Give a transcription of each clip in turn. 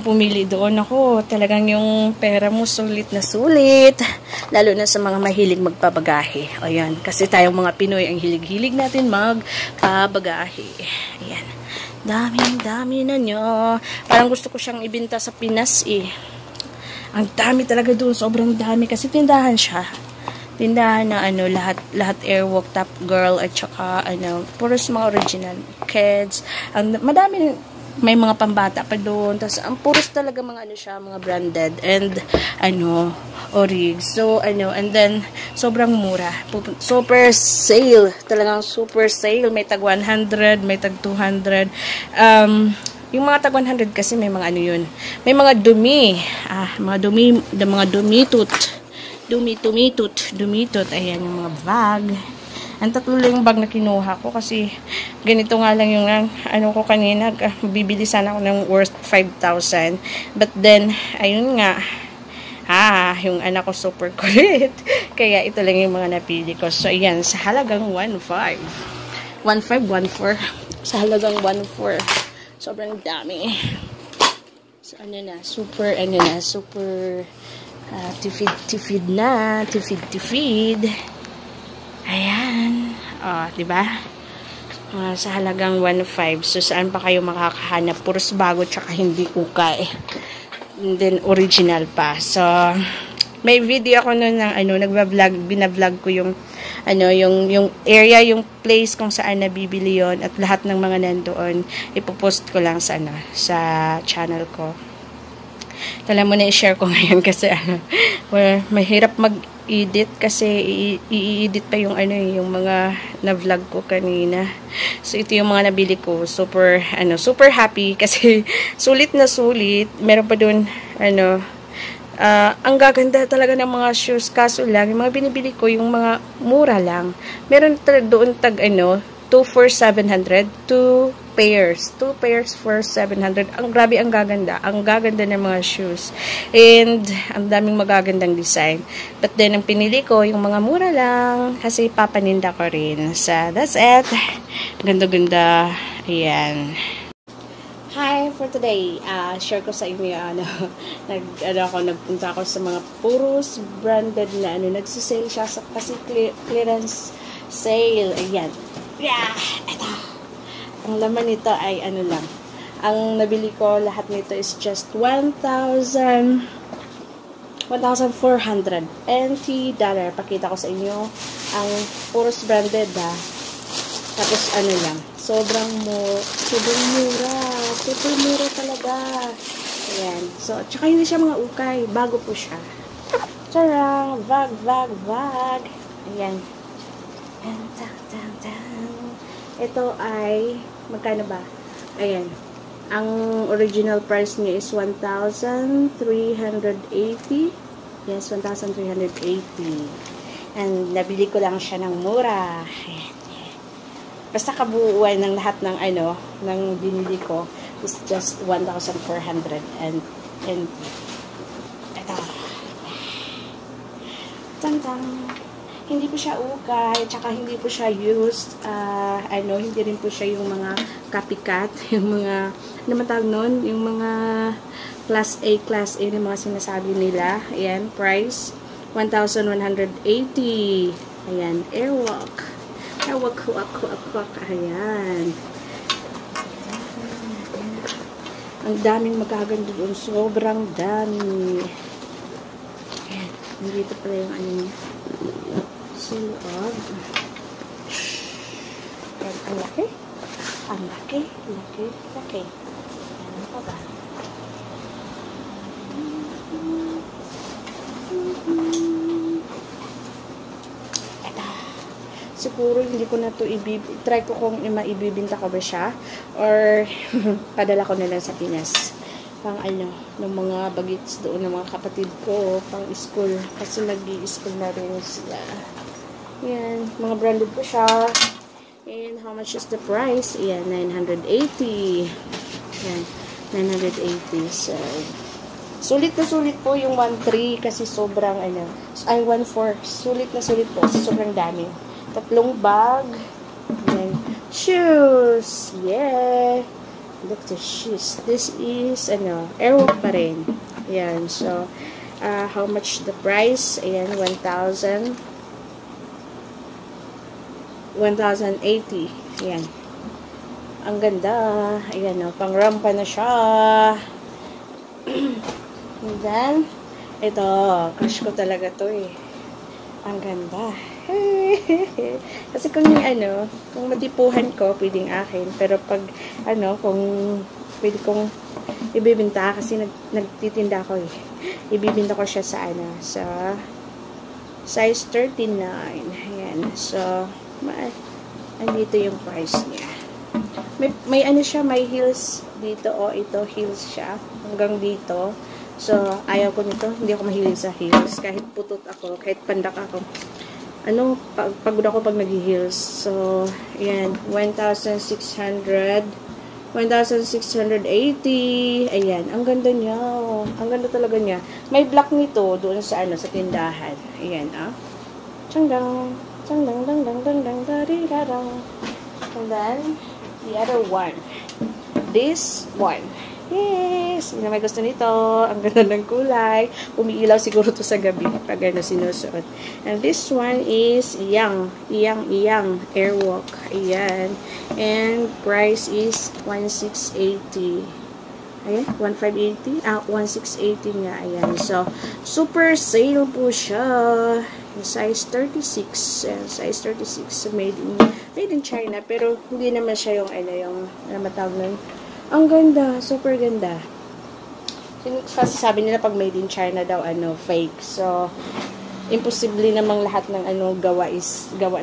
pumili doon. Ako, talagang yung pera mo sulit na sulit. Lalo na sa mga mahilig magpabagahe. Ayan, kasi tayong mga Pinoy, ang hilig-hilig natin magpabagahe. Ayan. Dami na nyo. Parang gusto ko siyang ibenta sa Pinas eh. Ang dami talaga doon. Sobrang dami. Kasi tindahan siya. Tindahan na ano, lahat Airwalk, Top Girl, at saka ano, puros mga original kids. Madami, may mga pambata pa doon. Tapos, ang puros talaga mga ano siya, mga branded and ano, orig. So, ano, and then, sobrang mura. Super sale. Talagang super sale. May tag 100, may tag 200. Yung mga tag 100 kasi may mga ano yun. May mga dumi. Mga dumitot. Ayan, yung mga bag. Ang tatlo lang yung bag na kinuha ko kasi ganito nga lang yung ano ko kanina. Bibili sana ako ng worth 5,000. But then, ayun nga. Yung anak ko super kulit. Kaya ito lang yung mga napili ko. So, ayan, sa halagang 1,500. 1,400. Sa halagang 1,400. Sobrang dami. So, ano na, super tifid na. Tifid. Ayan. Diba? Sa halagang 1,500. So, saan pa kayo makakahanap? Puros bago tsaka hindi ukay. And then, original pa. So, may video ako nun ng binablog ko yung yung area, yung place kung saan nabibili yon at lahat ng mga nandoon, ipopost ko lang sa channel ko. Alam mo na i-share ko ngayon kasi mahirap mag-edit kasi i-edit pa yung yung mga na-vlog ko kanina. So ito yung mga nabili ko. Super happy kasi sulit na sulit. Meron pa doon ang gaganda talaga ng mga shoes, kaso lang yung mga binibili ko yung mga mura lang. Meron doon tag 2 for 700, 2 pairs for 700. Ang grabe, ang gaganda ng mga shoes, and ang daming magagandang design. But then ang pinili ko yung mga mura lang kasi papaninda ko rin. So that's it. Ganda. Ayan. Hi for today. Share ko sa inyo nagpunta ako sa mga puros branded na nagsisale siya kasi clearance sale. Ayan. Ito. Ang laman nito ay lang. Ang nabili ko lahat nito is just $1,400 NT dollar. Pakita ko sa inyo ang puros branded Tapos lang. Sobrang mura. Super mura talaga. Ayan. So, tsaka hindi siya mga ukay. Bago po siya. Charang! Vag! Ayan. Ito ay, magkano ba? Ayan. Ang original price niya is 1,380. Yes, 1,380. And nabili ko lang siya ng mura. Ayan. Basta kabuuan ng lahat ng ng binili ko is just 1,400 and ito. Tantang. Hindi po siya ukay, tsaka hindi po siya used, hindi rin po siya yung mga copycat, yung mga, tawag nun? Yung mga class A, yung mga sinasabi nila. Ayan, price, 1,180. Ayan, Airwalk. Ayan. Ang daming magaganda doon. Sobrang dami. Ayan, dito pala yung niya. Siloob. Ang laki. Ano pa ba? Siguro hindi ko na to try ko kung maibibinta ko ba siya or padala ko na lang sa Pinas pang ng mga bagets doon ng mga kapatid ko pang school kasi nag-i-school na rin sila. Yan, mga branded po siya. And how much is the price? Yan, 980. Yan, 980. So sulit na sulit po yung 1.3 kasi sobrang 1.4. Sulit na sulit po kasi sobrang dami. 3 bag. Ayan. Shoes. Yeah. Look at the shoes. This is, Airwalk pa rin. Ayan, so, how much the price? Ayan, 1,080. Ayan. Ang ganda. Ayan, pang rampa na siya. And then, ito, crush ko talaga to eh. Ang ganda. Kasi kung kung matipuhan ko, pwedeng akin. Pero pag, kung pwede kong ibibinta, kasi nagtitinda ko eh. Ibibinta ko siya sa, sa size 39. Ayan. So, andito yung price niya. May siya, may heels dito. Ito, heels siya. Hanggang dito. So, ayaw ko nito. Hindi ako mahilig sa heels. Kahit putot ako, kahit pandak ako. Pagod ako pag nag-heels. So, ayan, 1,680. Ayan, ang ganda niya. Ang ganda talaga niya. May black nito doon sa sa tindahan. Ayan, Changdang, changdang, dang, dang, dang, dang, darirarang. And then, the other one. This one. Yes! Hindi na may gusto nito. Ang ganda ng kulay. Umiilaw siguro to sa gabi pag sinusuot. And this one is Iyang Airwalk. Ayan. And price is 1,680. Ayan, 1,580. 1,680 nga. Ayan. So, super sale po siya. Size 36. Size 36. Made in China. Pero hindi naman siya yung matawag nun. Ang ganda, super ganda. Kasi sabi nila pag made in China daw, fake. So, imposible namang lahat ng gawa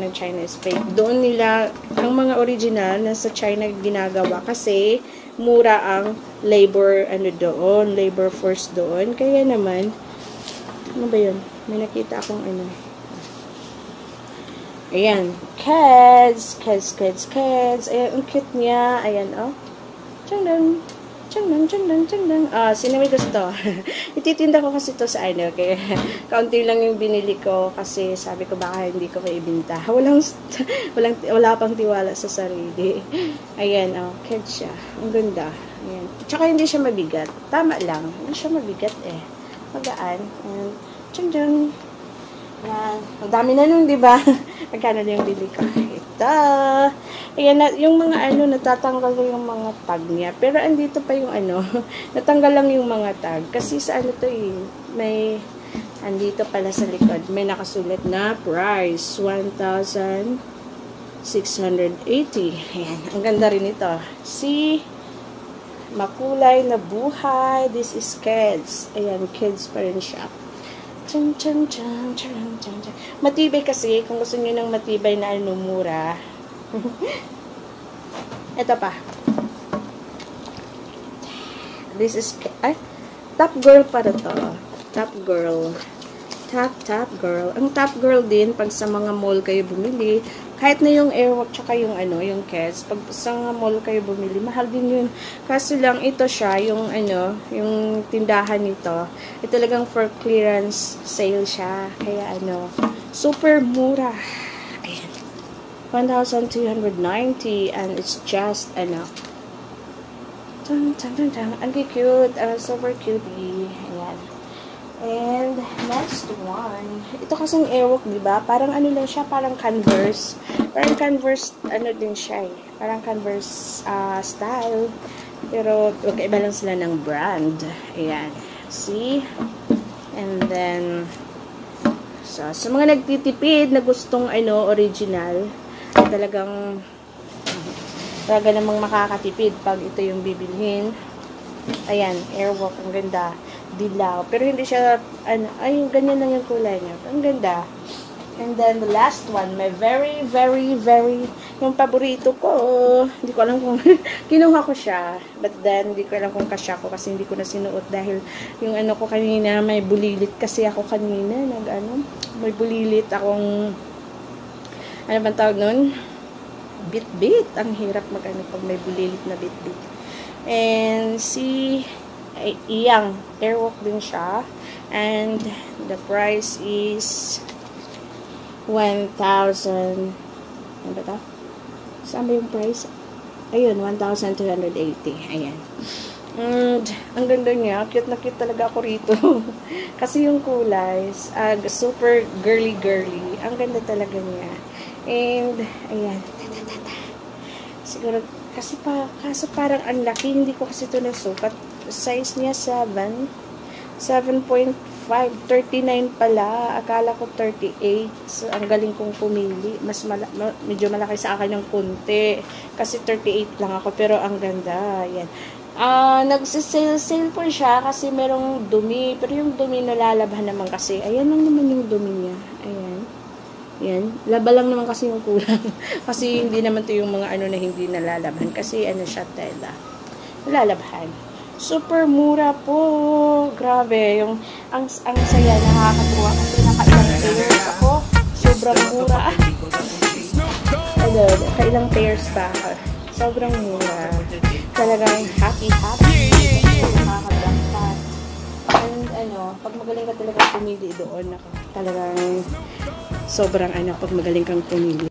ng China is fake. Doon nila, ang mga original nasa China ginagawa kasi mura ang labor, labor force doon. Kaya naman, ano ba yun? May nakita akong Ayan, kids. Ayan, ang cute niya. Ayan, Changdang. Sino may gusto? Ititinda ko kasi to sa kaya kaunti lang yung binili ko kasi sabi ko baka hindi ko maibinta. Wala pang tiwala sa sarili. Ayan, kid siya. Ang ganda. Ayan. Tsaka hindi siya mabigat. Tama lang. Hindi siya mabigat Magaan. And, changdang. Ayan. Ang dami na nun, diba? Magkano na yung bili ko? Ito. Ayan, yung mga natatanggal ko yung mga tag niya. Pero andito pa yung natanggal lang yung mga tag. Kasi sa to may, andito pala sa likod, may nakasulat na price, 1,680. Ayan, ang ganda rin ito. See? Makulay na buhay. This is kids. Ayan, kids pa rin siya. Matibay kasi, kung gusto niyo ng matibay na mura. Ito pa. This is, Top Girl para to. Top Girl. Top Girl. Ang Top Girl din, pag sa mga mall kayo bumili, kahit na yung Airwalk tsaka yung yung Keds, pag sa mga mall kayo bumili, mahal din yun. Kaso lang, ito siya, yung yung tindahan nito, ito talagang for clearance sale siya. Kaya super mura. Ayan. 1,290 and it's just, ang cute, super cutie. Ayan. And, next one. Ito kasing Airwalk, diba? Parang lang siya, parang Converse. Parang Converse, din siya Parang Converse style. Pero, magkaiba lang sila ng brand. Ayan. See? And then, so, sa mga nagtitipid na gustong, original, talaga namang makakatipid pag ito yung bibilhin. Ayan, Airwalk, ang ganda. Dilaw. Pero hindi siya, ganyan lang yung kulay niya. Ang ganda. And then, the last one, may very, very, very, yung paborito ko. Hindi ko alam kung, kinuha ko siya. But then, hindi ko alam kung kasya ko kasi hindi ko na sinuot dahil yung ko kanina, may bulilit kasi ako kanina. May bulilit akong, bang tawag nun? Bit-bit. Ang hirap pag may bulilit na bit-bit. And, Iyang Airwalk din siya. And the price is 1,000. Ano ba ito? Saan ba yung price? Ayun, 1,280. Ayan. And, ang ganda niya. Cute na cute talaga ako rito. Kasi yung kulay, super girly-girly. Ang ganda talaga niya. And, ayan. Siguro, kaso parang ang laki. Hindi ko kasi ito nasukat. Size niya 7.5. 39 pala. Akala ko 38. So, ang galing kong pumili. Medyo malaki sa akin ng konti. Kasi 38 lang ako. Pero ang ganda. Ayan. Nagsisale po siya kasi merong dumi. Pero yung dumi nalalabhan naman kasi. Ayan lang naman yung dumi niya. Ayan. Yan. Laba lang naman kasi yung kulang. Kasi hindi naman to yung mga na hindi nalalabhan. Kasi siya tela. Nalalabhan. Super mura po. Grabe. Ang saya, nakakatuwa. Kasi nakailang pairs ako. Sobrang mura. Nakailang pairs pa ako. Sobrang mura. Talagang happy. Nakaka-blackpat. And pag magaling ka talaga pumili doon, talagang sobrang pag magaling kang pumili.